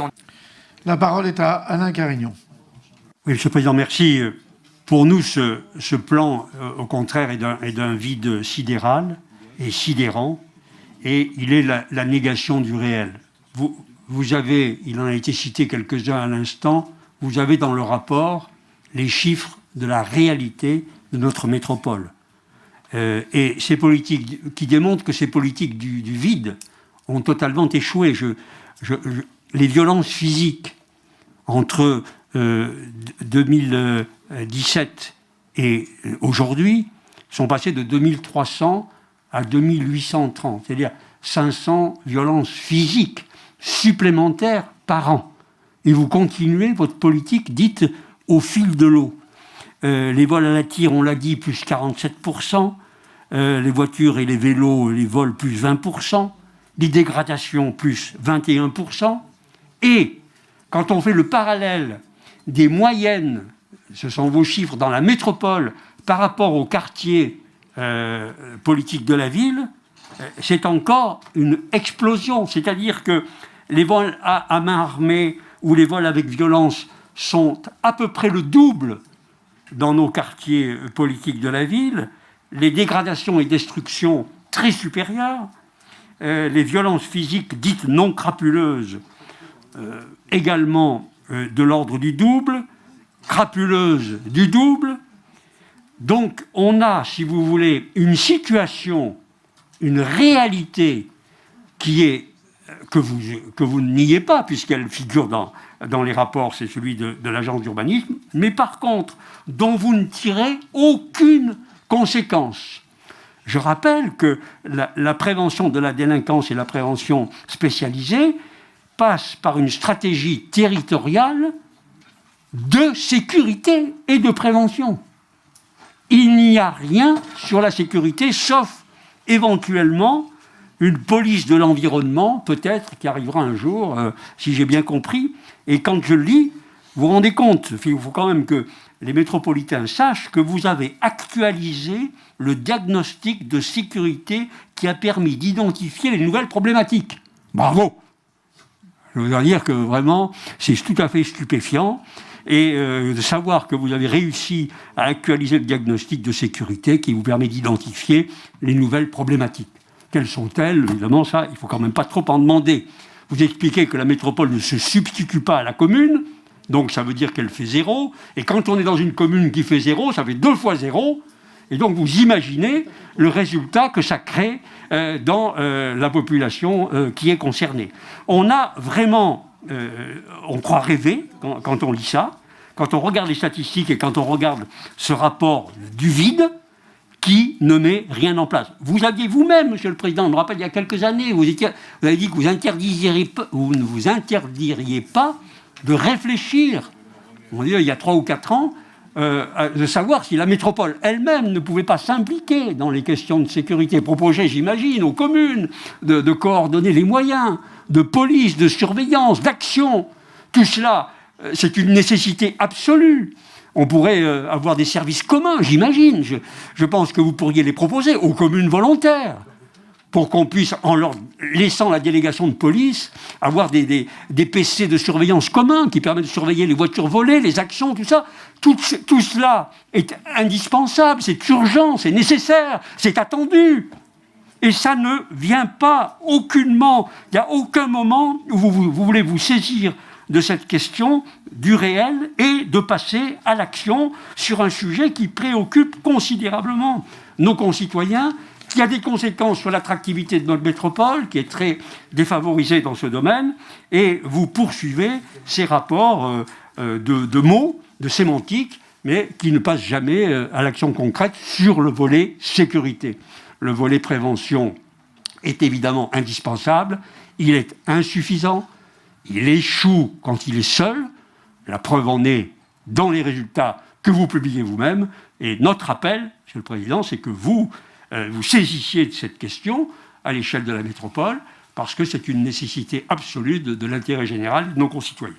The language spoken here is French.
question. La parole est à Alain Carignon. Oui, Monsieur le Président, merci. Pour nous, ce plan, au contraire, est d'un vide sidéral et sidérant, et il est la négation du réel. Vous avez, il en a été cité quelques-uns à l'instant, vous avez dans le rapport les chiffres de la réalité de notre métropole. Et ces politiques qui démontrent que ces politiques du vide ont totalement échoué. Les violences physiques entre 2017 et aujourd'hui sont passées de 2300 à 2830, c'est-à-dire 500 violences physiques supplémentaires par an. Et vous continuez votre politique dite au fil de l'eau. Les vols à la tire, on l'a dit, plus 47%. Les voitures et les vélos, les vols, plus 20%. Les dégradations, plus 21%. Et quand on fait le parallèle des moyennes, ce sont vos chiffres dans la métropole, par rapport au quartier politique de la ville, c'est encore une explosion. C'est-à-dire que les vols à main armée ou les vols avec violence sont à peu près le double dans nos quartiers politiques de la ville, les dégradations et destructions très supérieures, les violences physiques dites non crapuleuses également de l'ordre du double, crapuleuses du double. Donc on a, si vous voulez, une situation, une réalité qui est que vous ne niez pas, puisqu'elle figure dans les rapports, c'est celui de l'agence d'urbanisme, mais par contre, dont vous ne tirez aucune conséquence. Je rappelle que la prévention de la délinquance et la prévention spécialisée passe par une stratégie territoriale de sécurité et de prévention. Il n'y a rien sur la sécurité, sauf éventuellement une police de l'environnement, peut-être, qui arrivera un jour, si j'ai bien compris. Et quand je lis, vous vous rendez compte, il faut quand même que les métropolitains sachent que vous avez actualisé le diagnostic de sécurité qui a permis d'identifier les nouvelles problématiques. Bravo! Je veux dire que vraiment, c'est tout à fait stupéfiant. Et de savoir que vous avez réussi à actualiser le diagnostic de sécurité qui vous permet d'identifier les nouvelles problématiques. Quelles sont-elles? Évidemment, ça, il ne faut quand même pas trop en demander. Vous expliquez que la métropole ne se substitue pas à la commune, donc ça veut dire qu'elle fait 0. Et quand on est dans une commune qui fait 0, ça fait 2 fois 0. Et donc vous imaginez le résultat que ça crée dans la population qui est concernée. On a vraiment... on croit rêver quand on lit ça, quand on regarde les statistiques et quand on regarde ce rapport du vide qui ne met rien en place. Vous aviez vous-même, Monsieur le Président, je me rappelle il y a quelques années, vous avez dit que vous ne vous interdiriez pas de réfléchir, on dit il y a 3 ou 4 ans, de savoir si la métropole elle-même ne pouvait pas s'impliquer dans les questions de sécurité, proposer, j'imagine, aux communes de coordonner les moyens de police, de surveillance, d'action. Tout cela, c'est une nécessité absolue. On pourrait avoir des services communs, j'imagine. Je pense que vous pourriez les proposer aux communes volontaires pour qu'on puisse, en leur laissant la délégation de police, avoir des PC de surveillance communs qui permettent de surveiller les voitures volées, les actions, tout ça. Tout cela est indispensable, c'est urgent, c'est nécessaire, c'est attendu. Et ça ne vient pas aucunement. Il n'y a aucun moment où vous voulez vous saisir de cette question du réel et de passer à l'action sur un sujet qui préoccupe considérablement nos concitoyens, qui a des conséquences sur l'attractivité de notre métropole, qui est très défavorisée dans ce domaine, et vous poursuivez ces rapports de mots, de sémantique, mais qui ne passent jamais à l'action concrète sur le volet sécurité. Le volet prévention est évidemment indispensable, il est insuffisant, il échoue quand il est seul, la preuve en est dans les résultats que vous publiez vous-même, et notre appel, Monsieur le Président, c'est que vous vous saisissiez de cette question à l'échelle de la métropole, parce que c'est une nécessité absolue de l'intérêt général de nos concitoyens.